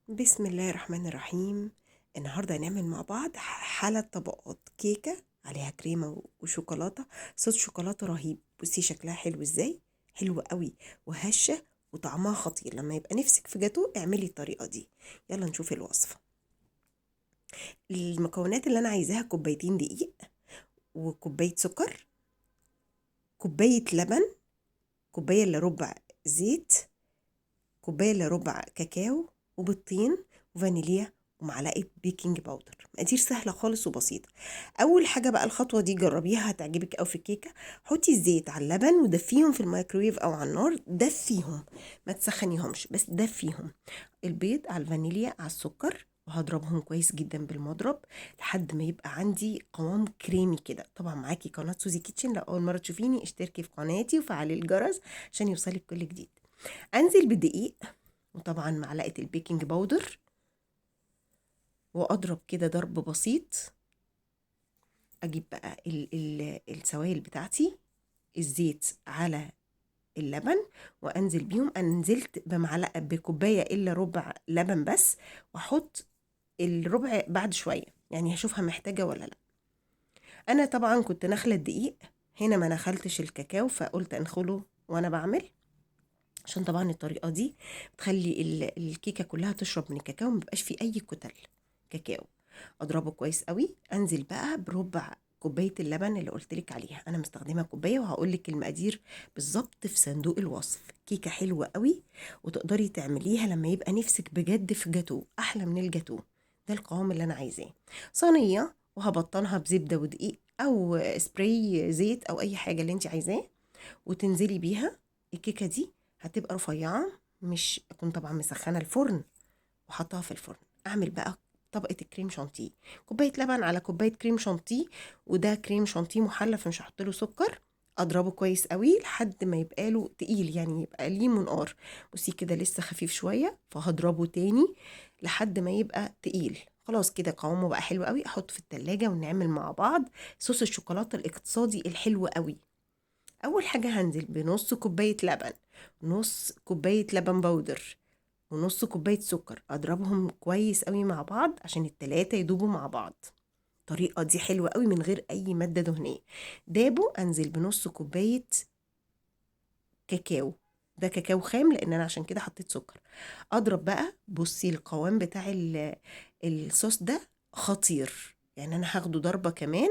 بسم الله الرحمن الرحيم. النهارده هنعمل مع بعض حالة طبقات كيكة عليها كريمة وشوكولاتة، صوص شوكولاتة رهيب. بصي شكلها حلو ازاي، حلو قوي وهشة وطعمها خطير. لما يبقى نفسك في جاتو اعملي الطريقة دي. يلا نشوف الوصفة. المكونات اللي انا عايزاها: كوبايتين دقيق، وكوباية سكر، كوباية لبن، كوباية الا ربع زيت، كوباية الا ربع كاكاو، وبيضتين، وفانيليا، ومعلقه بيكنج باودر. مقادير سهله خالص وبسيطه. اول حاجه بقى الخطوه دي جربيها هتعجبك قوي في الكيكه. حطي الزيت على اللبن ودفيهم في الميكرويف او على النار. دفيهم، ما تسخنيهمش، بس دفيهم. البيض على الفانيليا على السكر، وهضربهم كويس جدا بالمضرب لحد ما يبقى عندي قوام كريمي كده. طبعا معاكي قناه سوزي كيتشن، لو اول مره تشوفيني اشتركي في قناتي وفعلي الجرس عشان يوصلك كل جديد. انزل بالدقيق، وطبعا معلقه البيكنج باودر، واضرب كده ضرب بسيط. اجيب بقى السوائل بتاعتي، الزيت على اللبن، وانزل بيهم. انا نزلت بمعلقه بكوبايه الا ربع لبن بس، واحط الربع بعد شويه، يعني هشوفها محتاجه ولا لا. انا طبعا كنت نخله الدقيق، هنا ما نخلتش الكاكاو فقلت انخله وانا بعمل، عشان طبعا الطريقه دي بتخلي الكيكه كلها تشرب من الكاكاو، مبقاش فيه اي كتل كاكاو. اضربه كويس قوي. انزل بقى بربع كوبايه اللبن اللي قلت لك عليها، انا مستخدمه كوبايه، وهقول لك المقادير بالظبط في صندوق الوصف. كيكه حلوه قوي وتقدري تعمليها لما يبقى نفسك بجد في جاتو، احلى من الجاتو. ده القوام اللي انا عايزاه. صينيه وهبطنها بزبده ودقيق او سبراي زيت او اي حاجه اللي انت عايزاه، وتنزلي بيها. الكيكه دي هتبقى رفيعه، مش اكون طبعا مسخنه الفرن وحطها في الفرن. اعمل بقى طبقه الكريم شانتيه، كوبايه لبن على كوبايه كريم شانتيه، وده كريم شانتيه محلى فمش هحط له سكر. اضربه كويس قوي لحد ما يبقى له تقيل، يعني يبقى ليه منقار. بصي كده لسه خفيف شويه، فهضربه تاني لحد ما يبقى تقيل. خلاص كده قوامه بقى حلو قوي. احطه في التلاجة ونعمل مع بعض صوص الشوكولاته الاقتصادي الحلو قوي. اول حاجه هنزل بنص كوبايه لبن، نص كوبايه لبن بودر، ونص كوبايه سكر. اضربهم كويس قوي مع بعض عشان التلاتة يدوبوا مع بعض. الطريقه دي حلوه قوي من غير اي ماده دهنيه. دابو انزل بنص كوبايه كاكاو، ده كاكاو خام لان انا عشان كده حطيت سكر. اضرب بقى. بصي القوام بتاع الصوص ده خطير، يعني انا هاخده ضربه كمان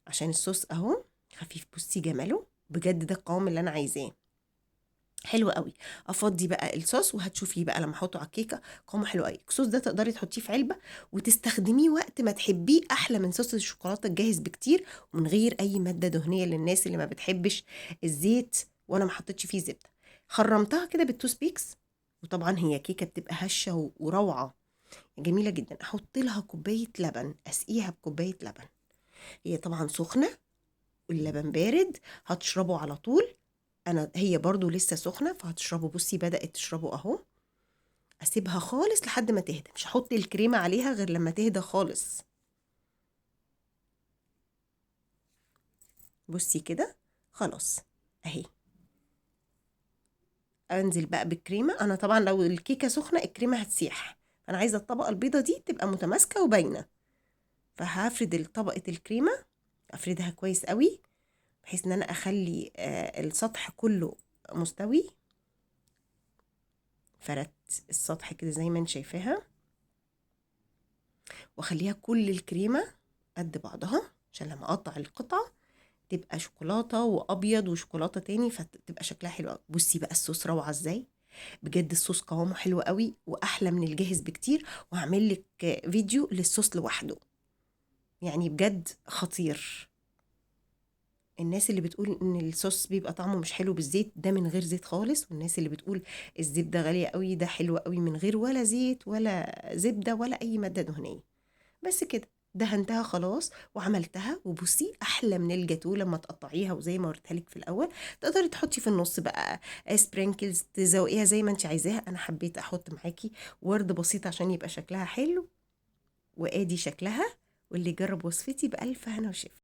عشان الصوص اهو خفيف. بصي جماله بجد، ده القوام اللي انا عايزاه، حلو قوي. افضي بقى الصوص وهتشوفيه بقى لما احطه على الكيكه قوامه حلو قوي. الصوص ده تقدري تحطيه في علبه وتستخدميه وقت ما تحبيه، احلى من صوص الشوكولاته الجاهز بكتير، ومن غير اي ماده دهنيه للناس اللي ما بتحبش الزيت. وانا ما حطيتش فيه زبده، خرمتها كده بالتوس بيكس. وطبعا هي كيكه بتبقى هشه وروعه جميله جدا. احط لها كوبايه لبن، اسقيها بكوبايه لبن. هي طبعا سخنه واللبن بارد، هتشربه على طول. هي برضو لسه سخنه فهتشربه. بصي بدأت تشربه اهو. اسيبها خالص لحد ما تهدى، مش هحط الكريمه عليها غير لما تهدى خالص. بصي كده خلاص اهي. انزل بقى بالكريمه. انا طبعا لو الكيكه سخنه الكريمه هتسيح، انا عايزه الطبقه البيضه دي تبقى متماسكه وباينه. فهفرد طبقه الكريمه، افردها كويس قوي بحيث ان انا اخلي السطح كله مستوي. فردت السطح كده زي ما انت شايفاها، واخليها كل الكريمه قد بعضها عشان لما اقطع القطعه تبقى شوكولاته وابيض وشوكولاته تاني، فتبقى شكلها حلو قوي. بصي بقى الصوص روعه ازاي، بجد الصوص قوامه حلو قوي واحلى من الجاهز بكتير. وهعمل لك فيديو للصوص لوحده، يعني بجد خطير. الناس اللي بتقول ان الصوص بيبقى طعمه مش حلو بالزيت، ده من غير زيت خالص. والناس اللي بتقول الزبده غاليه قوي، ده حلو قوي من غير ولا زيت ولا زبده ولا اي ماده دهنيه. بس كده دهنتها خلاص وعملتها. وبصي احلى من الجاتو لما تقطعيها، وزي ما قلت لك في الاول تقدري تحطي في النص بقى سبرينكلز تزوقيها زي ما انت عايزاها. انا حبيت احط معاكي ورد بسيط عشان يبقى شكلها حلو. وادي شكلها. واللي جرب وصفتي بألف هنا وشفا.